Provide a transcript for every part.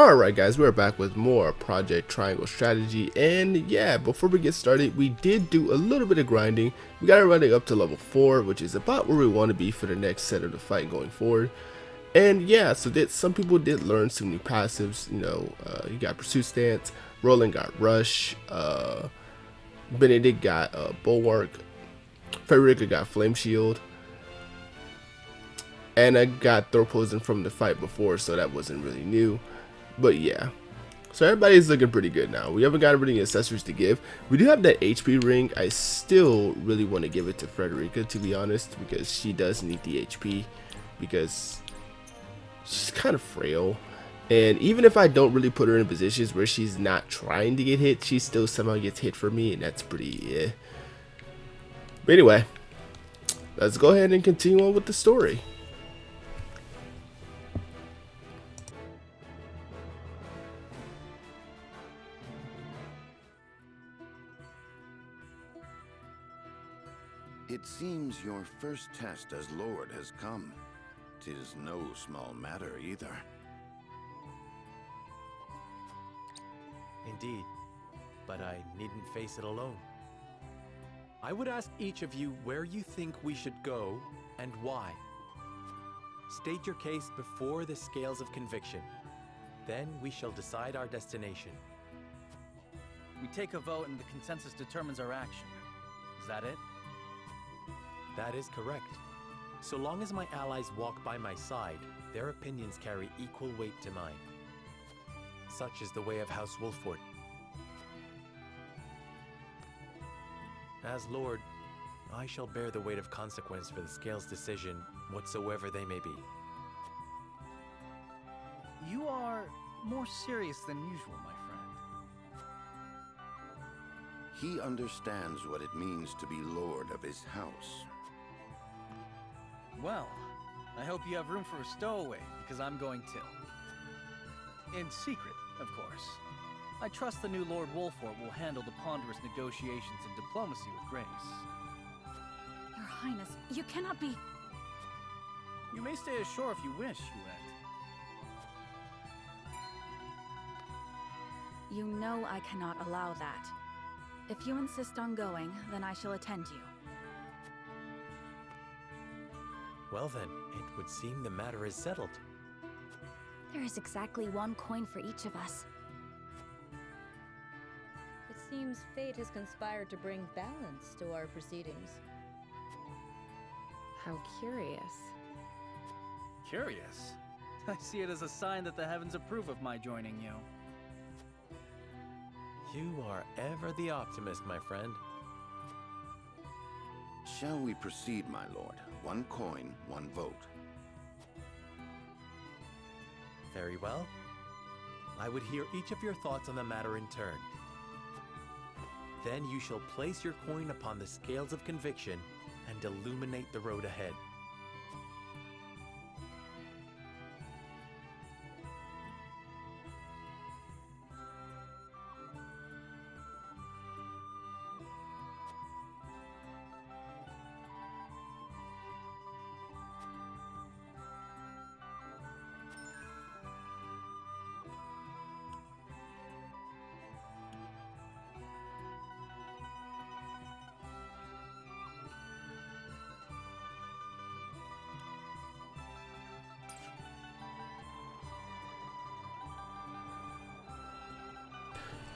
Alright guys, we're back with more Project Triangle strategy, and yeah, before we get started, we did do a little bit of grinding. We got it running up to level 4, which is about where we want to be for the next set of the fight going forward. And yeah, so some people did learn some new passives. You got Pursuit Stance, Roland got Rush, Benedict got Bulwark, Frederica got Flame Shield, and I got Throw Poison from the fight before, so that wasn't really new. But yeah, so everybody's looking pretty good now. We haven't got any accessories to give. We do have that HP ring. I still really want to give it to Frederica, to be honest, because she does need the HP, because she's kind of frail. And even if I don't really put her in positions where she's not trying to get hit, she still somehow gets hit for me, and that's pretty But anyway, let's go ahead and continue on with the story. It seems your first test as Lord has come. 'Tis no small matter either. Indeed, but I needn't face it alone. I would ask each of you where you think we should go and why. State your case before the scales of conviction. Then we shall decide our destination. We take a vote and the consensus determines our action. Is that it? That is correct. So long as my allies walk by my side, their opinions carry equal weight to mine. Such is the way of House Wolford. As Lord, I shall bear the weight of consequence for the Scales' decision, whatsoever they may be. You are more serious than usual, my friend. He understands what it means to be Lord of his house. Well, I hope you have room for a stowaway, because I'm going to. In secret, of course. I trust the new Lord Wolfort will handle the ponderous negotiations and diplomacy with grace. Your Highness, you cannot be... You may stay ashore if you wish, Hyantze. You know I cannot allow that. If you insist on going, then I shall attend you. Well then, it would seem the matter is settled. There is exactly one coin for each of us. It seems fate has conspired to bring balance to our proceedings. How curious. Curious? I see it as a sign that the heavens approve of my joining you. You are ever the optimist, my friend. Shall we proceed, my lord? One coin, one vote. Very well. I would hear each of your thoughts on the matter in turn. Then you shall place your coin upon the scales of conviction and illuminate the road ahead.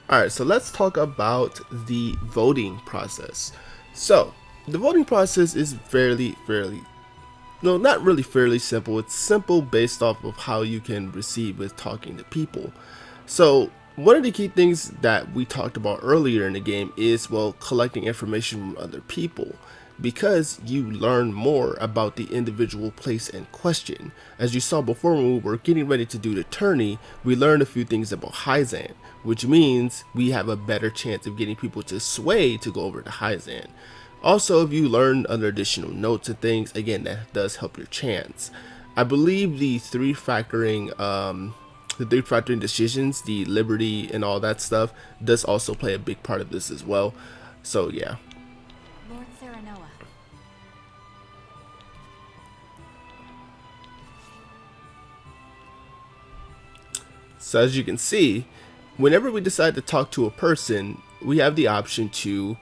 Alright, so let's talk about the voting process. So, the voting process is not really fairly simple. It's simple based off of how you can receive with talking to people. So, one of the key things that we talked about earlier in the game is, well, collecting information from other people, because you learn more about the individual place in question. As you saw before, when we were getting ready to do the tourney, we learned a few things about Hyantze, which means we have a better chance of getting people to sway to go over to Hyantze. Also, if you learn other additional notes and things, again, that does help your chance. I believe the three factoring decisions, the liberty and all that stuff, does also play a big part of this as well. So yeah. Lord Serenoa. So as you can see, whenever we decide to talk to a person, we have the option to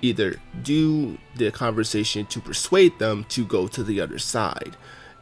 either do the conversation to persuade them to go to the other side.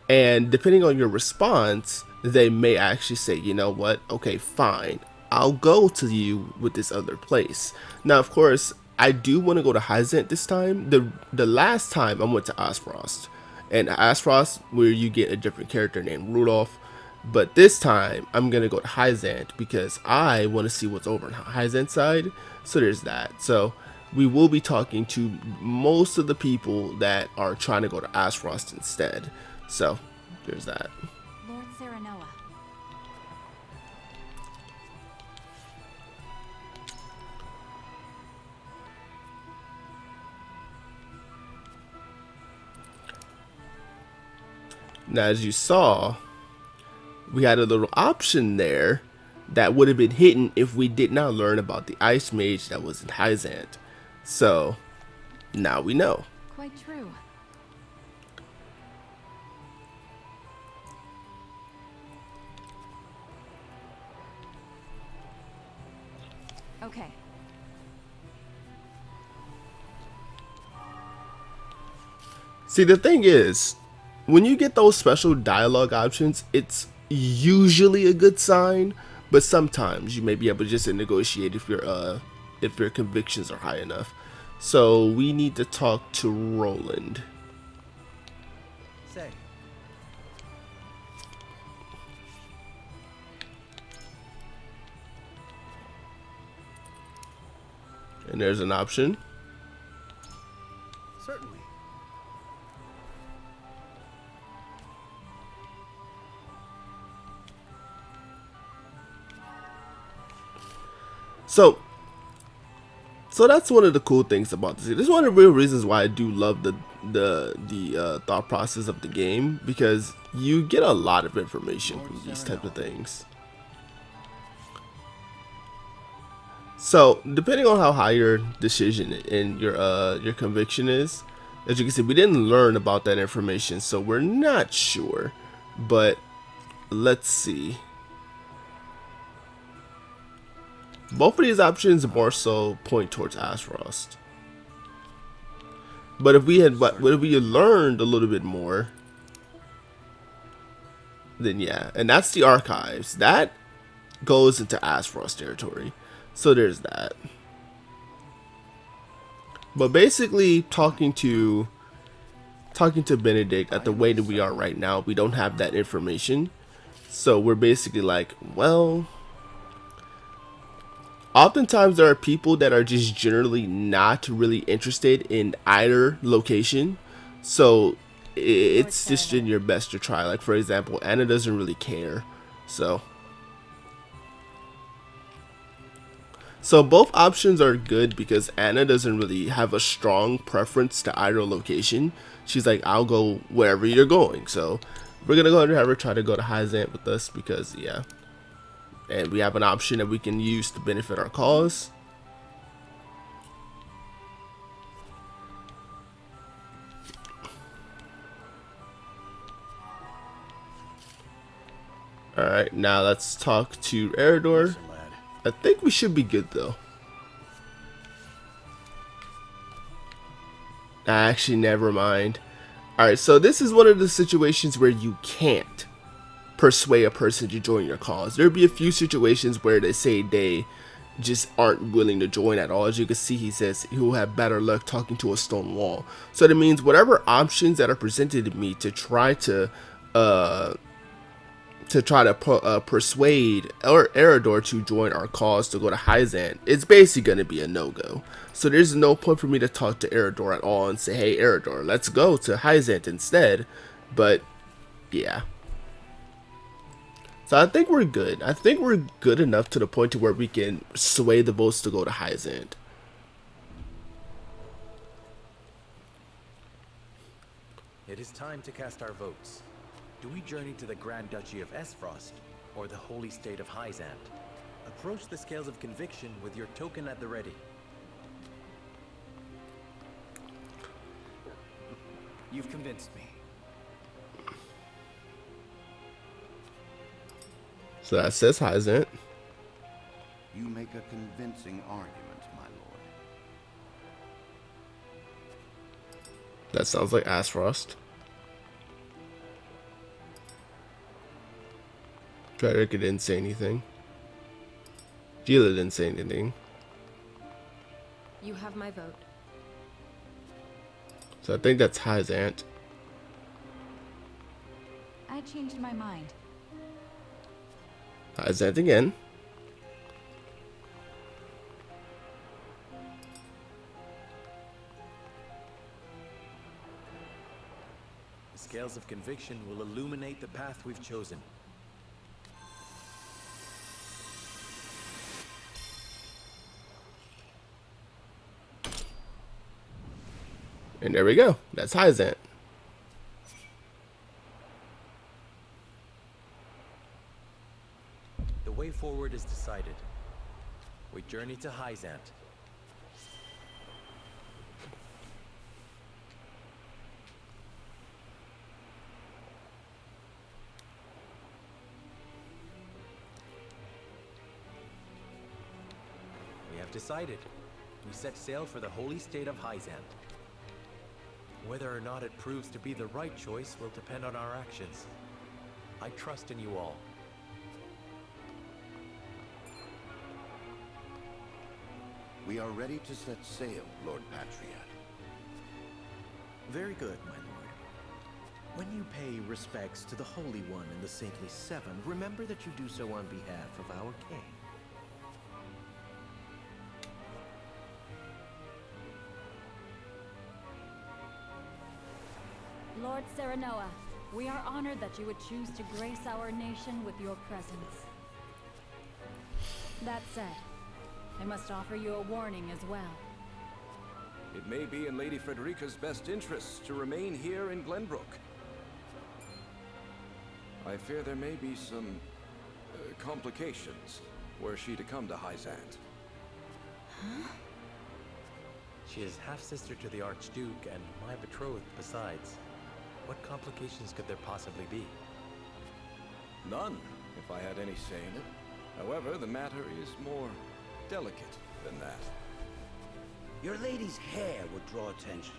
And depending on your response, they may actually say, you know what, okay, fine, I'll go to you with this other place. Now, of course, I do want to go to Hyantze this time. The last time I went to Aesfrost. And Aesfrost, where you get a different character named Rudolph. But this time, I'm going to go to Hyantze because I want to see what's over on Hyantze side. So there's that. So we will be talking to most of the people that are trying to go to Aesfrost instead. So there's that. Lord Serenoa. Now, as you saw, we had a little option there that would have been hidden if we did not learn about the ice mage that was in Hyantze. So now we know. Quite true. Okay. See, the thing is, when you get those special dialogue options, it's usually a good sign, but sometimes you may be able to just negotiate if your convictions are high enough. So we need to talk to Roland. Say, And there's an option. certainly. So that's one of the cool things about this. This is one of the real reasons why I do love the thought process of the game, because you get a lot of information from these types of things. So depending on how high your decision and your conviction is, as you can see, we didn't learn about that information, so we're not sure. But let's see. Both of these options more so point towards Aesfrost. But if we had learned a little bit more, then yeah. And that's the archives. That goes into Aesfrost territory. So there's that. But basically talking to Benedict at the way that we are right now, we don't have that information. So we're basically like, well, oftentimes there are people that are just generally not really interested in either location. So it's just in your best to try. Like, for example, Anna doesn't really care. So both options are good because Anna doesn't really have a strong preference to either location. She's like, I'll go wherever you're going. So we're going to go ahead and have her try to go to Hyantze with us because, yeah. And we have an option that we can use to benefit our cause. Alright, now let's talk to Eredor. I think we should be good though. Actually, never mind. Alright, so this is one of the situations where you can't persuade a person to join your cause. There'll be a few situations where they say they just aren't willing to join at all. As you can see, he says he'll have better luck talking to a stone wall. So that means whatever options that are presented to me to try to persuade Eredor to join our cause to go to Hyantze, it's basically going to be a no-go. So there's no point for me to talk to Eredor at all and say, hey Eredor, let's go to Hyantze instead. But yeah. So I think we're good. I think we're good enough to the point to where we can sway the votes to go to Hyantze. It is time to cast our votes. Do we journey to the Grand Duchy of Aesfrost or the Holy State of Hyantze? Approach the scales of conviction with your token at the ready. You've convinced me. So that says Hyantze. You make a convincing argument, my lord. That sounds like Aesfrost. Frederick didn't say anything. Gila didn't say anything. You have my vote. So I think that's Hyantze. I changed my mind. Hyantze again. The scales of conviction will illuminate the path we've chosen. And there we go. That's Hyantze. The way forward is decided. We journey to Hyantze. We have decided. We set sail for the holy state of Hyantze. Whether or not it proves to be the right choice will depend on our actions. I trust in you all. We are ready to set sail, Lord Patriot. Very good, my lord. When you pay respects to the Holy One and the Saintly Seven, remember that you do so on behalf of our king. Lord Serenoa, we are honored that you would choose to grace our nation with your presence. That said, I must offer you a warning as well. It may be in Lady Frederica's best interests to remain here in Glenbrook. I fear there may be some complications were she to come to Hyantze. Huh? She is half-sister to the Archduke and my betrothed besides. What complications could there possibly be? None, if I had any say in it. However, the matter is more delicate than that. Your lady's hair would draw attention.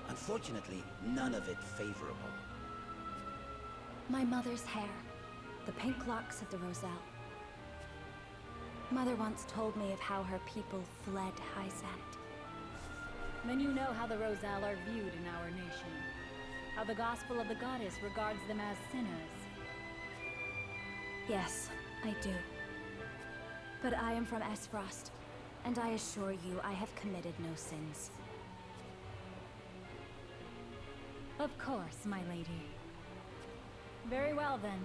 Unfortunately, none of it favorable. My mother's hair. The pink locks of the Roselle. Mother once told me of how her people fled Hyantze. Then you know how the Roselle are viewed in our nation. How the gospel of the goddess regards them as sinners. Yes, I do. But I am from Aesfrost, and I assure you I have committed no sins. Of course, my lady. Very well then.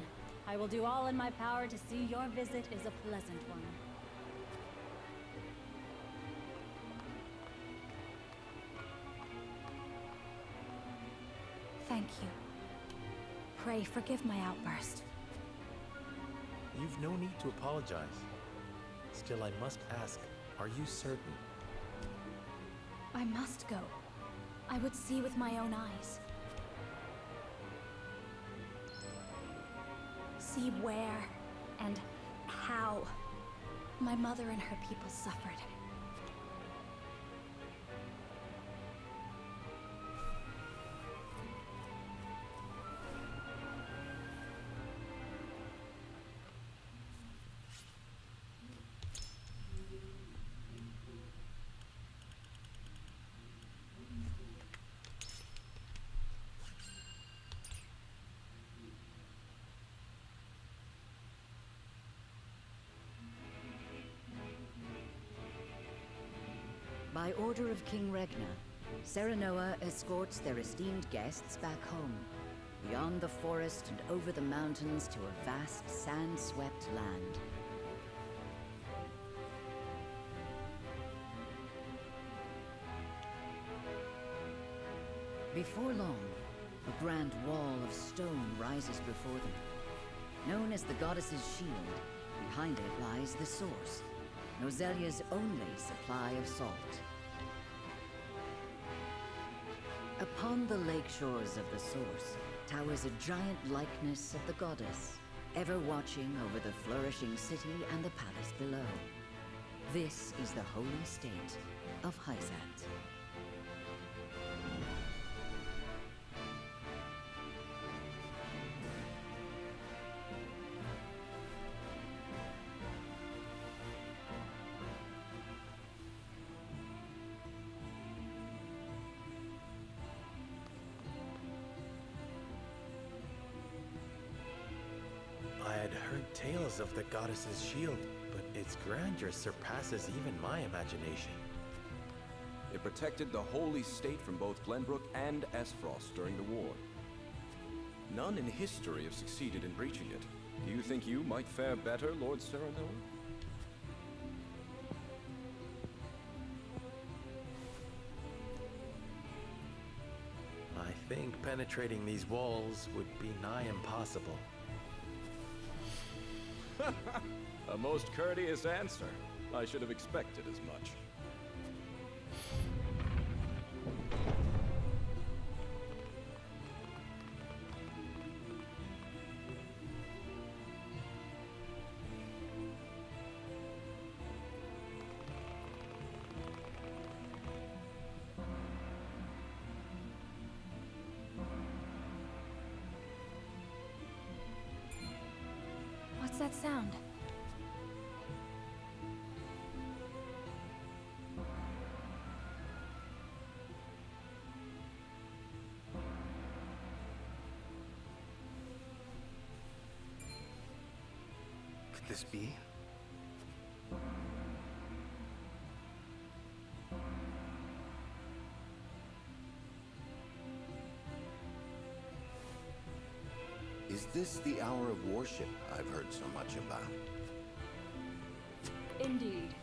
I will do all in my power to see your visit is a pleasant one. Thank you. Pray forgive my outburst. You've no need to apologize. Still, I must ask, are you certain? I must go. I would see with my own eyes. See where and how my mother and her people suffered. By order of King Regna, Serenoa escorts their esteemed guests back home, beyond the forest and over the mountains to a vast, sand-swept land. Before long, a grand wall of stone rises before them. Known as the Goddess's Shield, behind it lies the source, Noselia's only supply of salt. Upon the lake shores of the source towers a giant likeness of the goddess, ever watching over the flourishing city and the palace below. This is the holy state of Hyantze. I had heard tales of the goddess's shield, but its grandeur surpasses even my imagination. It protected the holy state from both Glenbrook and Aesfrost during the war. None in history have succeeded in breaching it. Do you think you might fare better, Lord Serenoa? I think penetrating these walls would be nigh impossible. A most courteous answer. I should have expected as much. What's that sound? Could this be? Is this the hour of worship I've heard so much about? Indeed.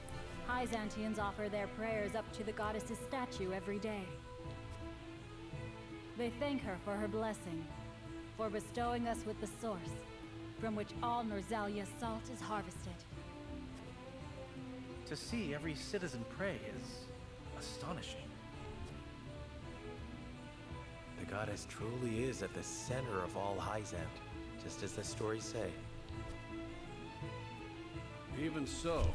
Hyzantians offer their prayers up to the goddess's statue every day. They thank her for her blessing, for bestowing us with the source, from which all Norzalia's salt is harvested. To see every citizen pray is astonishing. The goddess truly is at the center of all Hyzant, just as the stories say. Even so,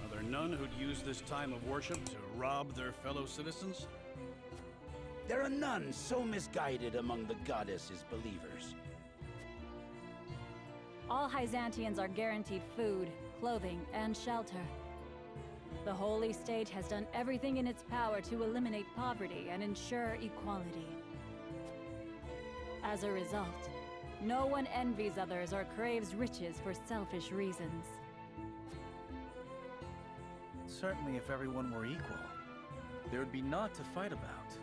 are there none who'd use this time of worship to rob their fellow citizens? There are none so misguided among the goddess's believers. All Hyzantians are guaranteed food, clothing, and shelter. The holy state has done everything in its power to eliminate poverty and ensure equality. As a result, no one envies others or craves riches for selfish reasons. Certainly if everyone were equal, there would be naught to fight about.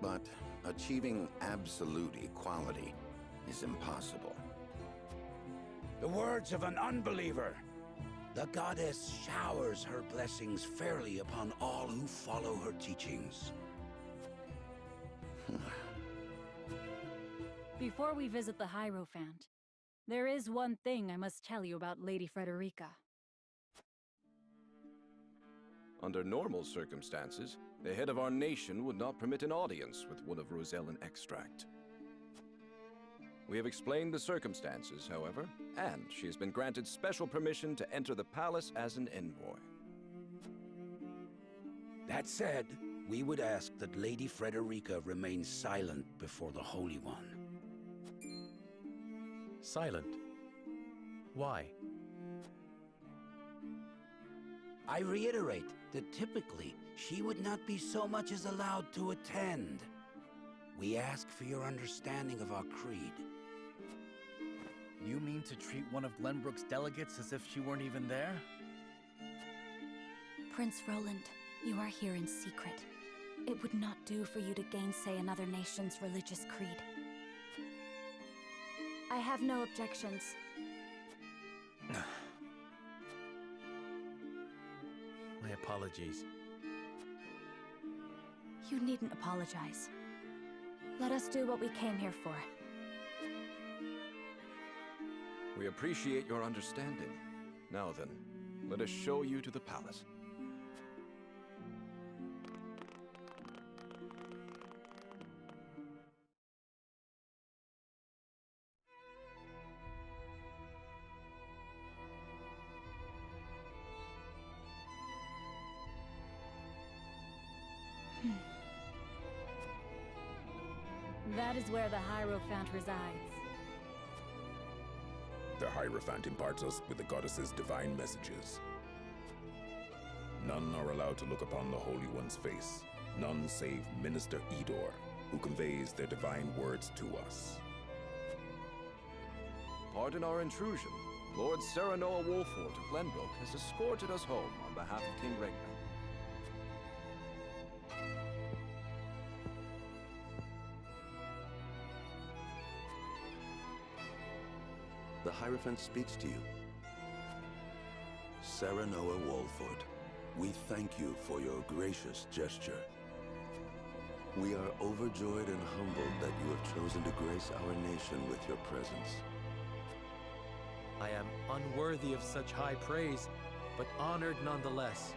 But achieving absolute equality is impossible. The words of an unbeliever. The goddess showers her blessings fairly upon all who follow her teachings. Before we visit the Hierophant, there is one thing I must tell you about Lady Frederica. Under normal circumstances, the head of our nation would not permit an audience with one of Rosellan extract. We have explained the circumstances, however, and she has been granted special permission to enter the palace as an envoy. That said, we would ask that Lady Frederica remain silent before the Holy One. Silent? Why? I reiterate that typically, she would not be so much as allowed to attend. We ask for your understanding of our creed. You mean to treat one of Glenbrook's delegates as if she weren't even there? Prince Roland, you are here in secret. It would not do for you to gainsay another nation's religious creed. I have no objections. My apologies. You needn't apologize. Let us do what we came here for. We appreciate your understanding. Now then, let us show you to the palace. That is where the Hierophant resides. The Hierophant imparts us with the goddess's divine messages. None are allowed to look upon the Holy One's face. None save Minister Edor, who conveys their divine words to us. Pardon our intrusion. Lord Serenoa Wolfort of Glenbrook has escorted us home on behalf of King Regna. The Hierophant speaks to you. Serenoa Wolfort, we thank you for your gracious gesture. We are overjoyed and humbled that you have chosen to grace our nation with your presence. I am unworthy of such high praise, but honored nonetheless.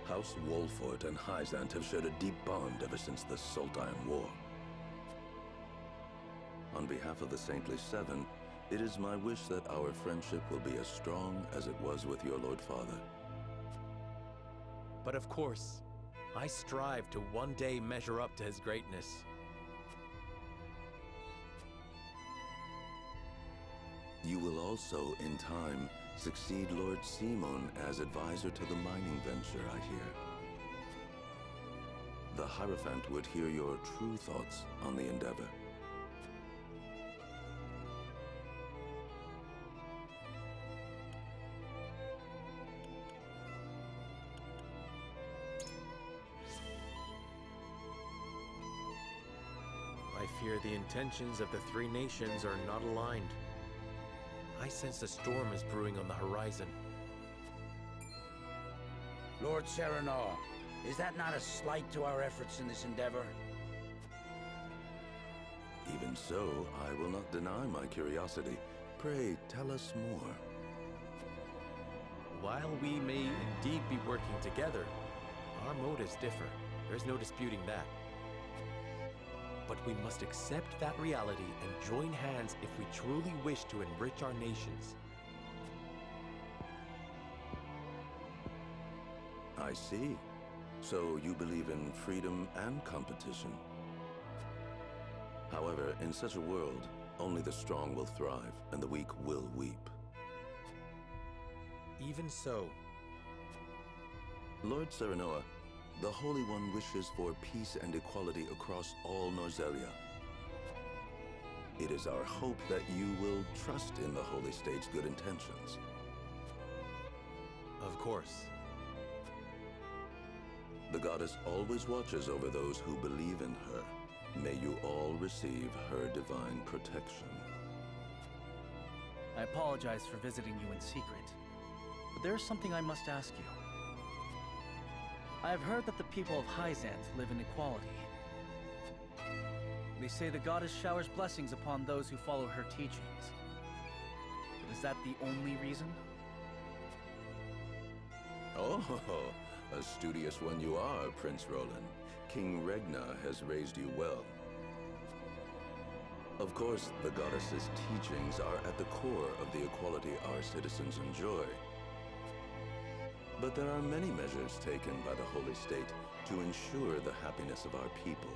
House Wolfort and Hyantze have shared a deep bond ever since the Sultan War. On behalf of the Saintly Seven, it is my wish that our friendship will be as strong as it was with your Lord Father. But of course, I strive to one day measure up to his greatness. You will also, in time, succeed Lord Simon as advisor to the mining venture, I hear. The Hierophant would hear your true thoughts on the endeavor. I fear the intentions of the three nations are not aligned. I sense a storm is brewing on the horizon. Lord Serenoa, is that not a slight to our efforts in this endeavor? Even so, I will not deny my curiosity. Pray, tell us more. While we may indeed be working together, our motives differ. There's no disputing that. But we must accept that reality and join hands if we truly wish to enrich our nations. I see. So you believe in freedom and competition. However, in such a world, only the strong will thrive and the weak will weep. Even so. Lord Serenoa, the Holy One wishes for peace and equality across all Norzelia. It is our hope that you will trust in the Holy State's good intentions. Of course. The goddess always watches over those who believe in her. May you all receive her divine protection. I apologize for visiting you in secret, but there's something I must ask you. I have heard that the people of Hyantze live in equality. They say the goddess showers blessings upon those who follow her teachings. But is that the only reason? Oh, a studious one you are, Prince Roland. King Regna has raised you well. Of course, the goddess's teachings are at the core of the equality our citizens enjoy. But there are many measures taken by the Holy State to ensure the happiness of our people.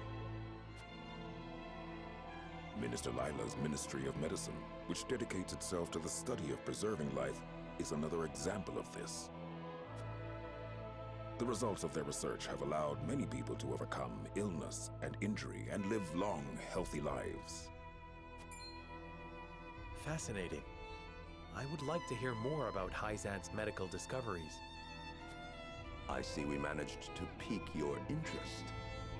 Minister Lila's Ministry of Medicine, which dedicates itself to the study of preserving life, is another example of this. The results of their research have allowed many people to overcome illness and injury and live long, healthy lives. Fascinating. I would like to hear more about Hyantze's medical discoveries. I see we managed to pique your interest.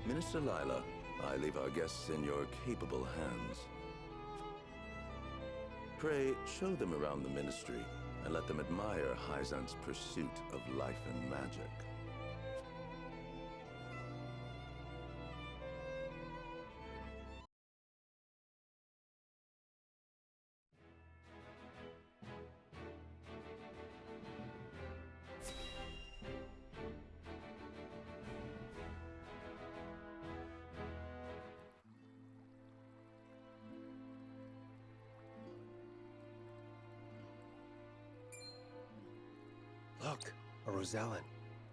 Minister Lila, I leave our guests in your capable hands. Pray, show them around the ministry and let them admire Hyantze's pursuit of life and magic. Look, a Rosellan.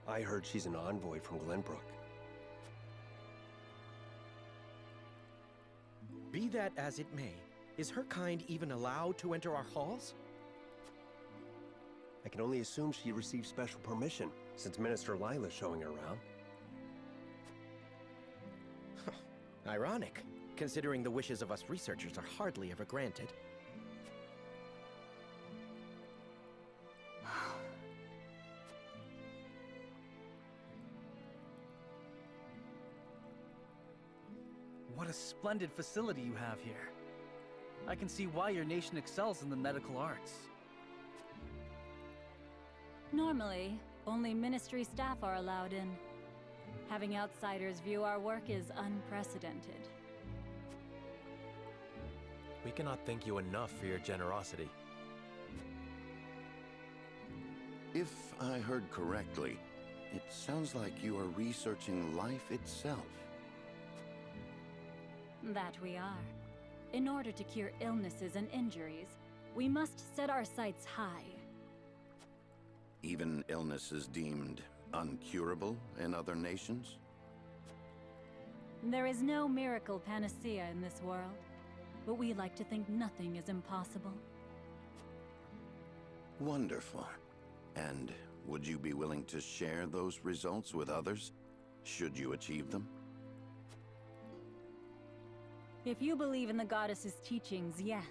I heard she's an envoy from Glenbrook. Be that as it may, is her kind even allowed to enter our halls? I can only assume she received special permission, since Minister Lila's showing her around. Ironic, considering the wishes of us researchers are hardly ever granted. What a splendid facility you have here. I can see why your nation excels in the medical arts. Normally, only ministry staff are allowed in. Having outsiders view our work is unprecedented. We cannot thank you enough for your generosity. If I heard correctly, it sounds like you are researching life itself. That we are. In order to cure illnesses and injuries, we must set our sights high. Even illnesses deemed uncurable in other nations? There is no miracle panacea in this world, but we like to think nothing is impossible. Wonderful. And would you be willing to share those results with others, should you achieve them? If you believe in the goddess's teachings, yes.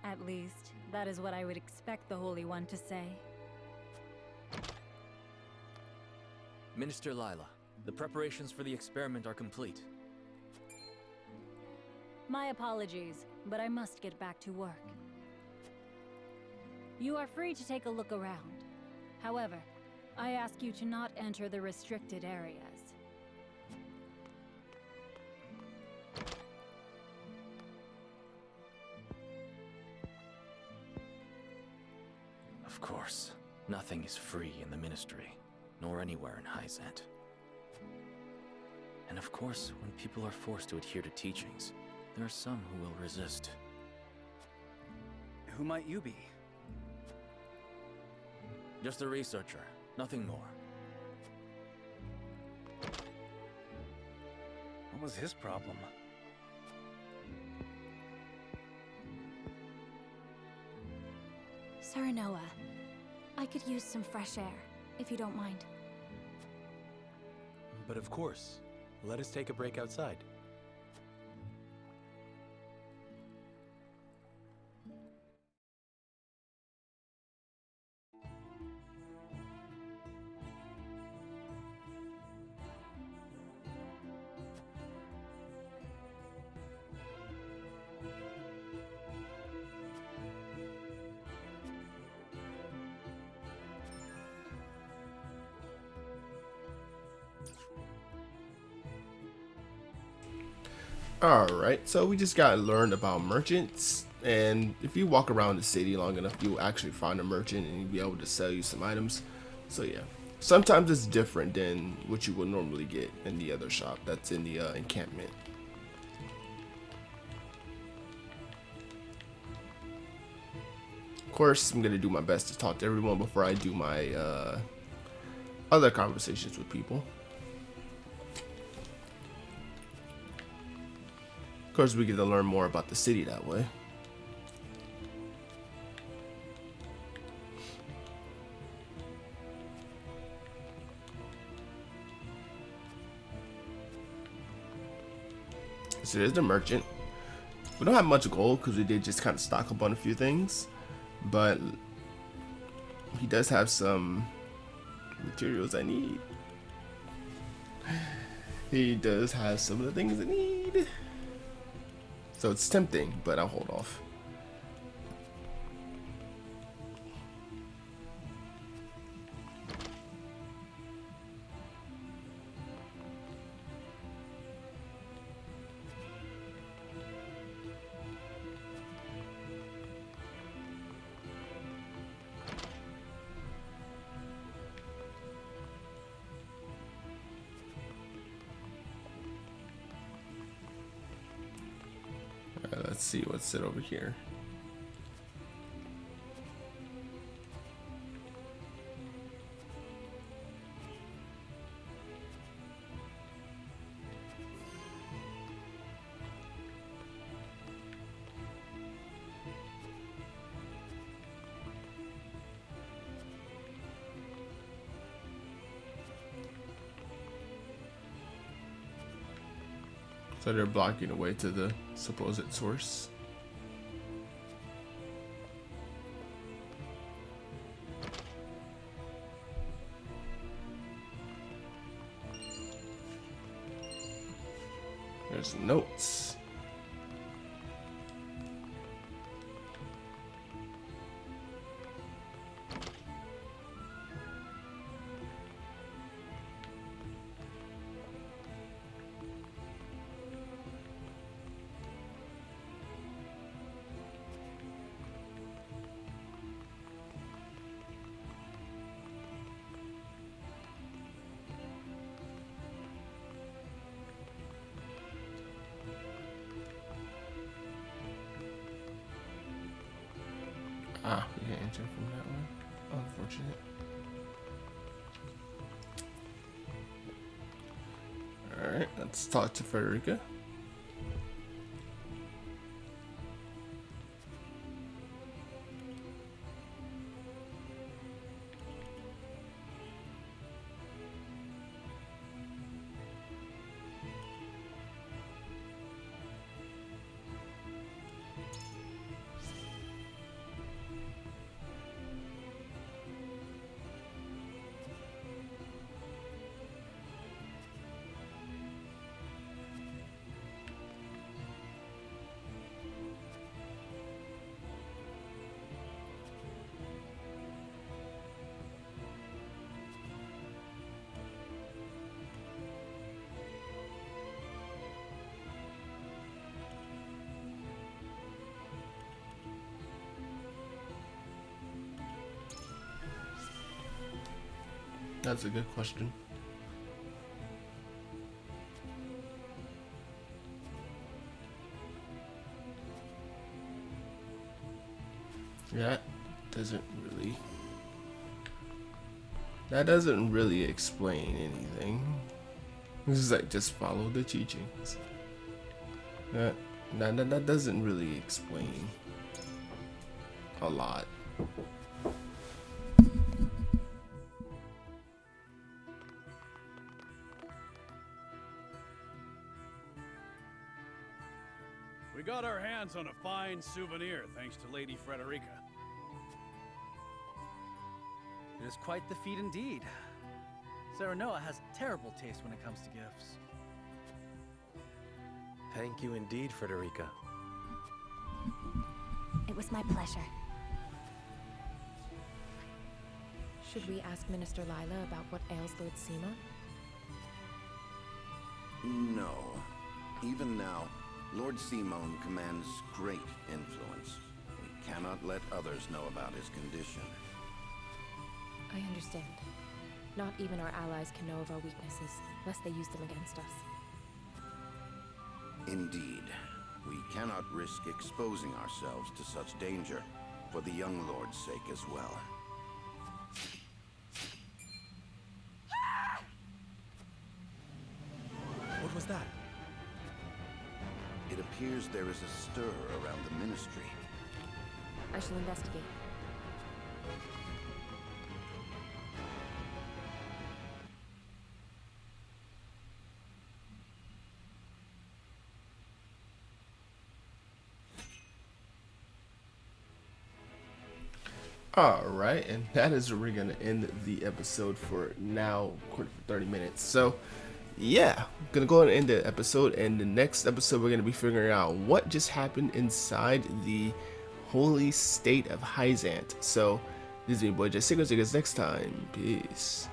At least, that is what I would expect the Holy One to say. Minister Lila, the preparations for the experiment are complete. My apologies, but I must get back to work. You are free to take a look around. However, I ask you to not enter the restricted areas. Of course, nothing is free in the Ministry, nor anywhere in Hyantze. And of course, when people are forced to adhere to teachings, there are some who will resist. Who might you be? Just a researcher, nothing more. What was his problem? Serenoa, I could use some fresh air, if you don't mind. But of course, let us take a break outside. Alright, so we just got learned about merchants, and if you walk around the city long enough, you'll actually find a merchant and you'll be able to sell you some items. So yeah, sometimes it's different than what you would normally get in the other shop that's in the encampment. Of course, I'm going to do my best to talk to everyone before I do my other conversations with people. Of course, we get to learn more about the city that way. So there's the merchant. We don't have much gold because we did just kind of stock up on a few things, but he does have some materials I need. He does have some of the things I need. So it's tempting, but I'll hold off. Let's see what's it over here. So they're blocking the way to the supposed source. There's notes. Ah, we can't enter from that one. Unfortunate. Alright, let's talk to Frederica. That's a good question. That doesn't really explain anything. This is like just follow the teachings. That doesn't really explain a lot. We got our hands on a fine souvenir thanks to Lady Frederica. It is quite the feat indeed. Serenoa has terrible taste when it comes to gifts. Thank you indeed, Frederica. It was my pleasure. Should we ask Minister Lila about what ails Lord Simon? No. Even now, Lord Simon commands great influence. We cannot let others know about his condition. I understand. Not even our allies can know of our weaknesses, lest they use them against us. Indeed. We cannot risk exposing ourselves to such danger, for the young lord's sake as well. What was that? It appears there is a stir around the ministry. I shall investigate. Alright, and that is where we're going to end the episode for now, for 30 minutes. So, yeah, I'm going to go ahead and end the episode, and the next episode we're going to be figuring out what just happened inside the holy state of Hyantze. So, this is your boy Jay Stingren. See you guys next time. Peace.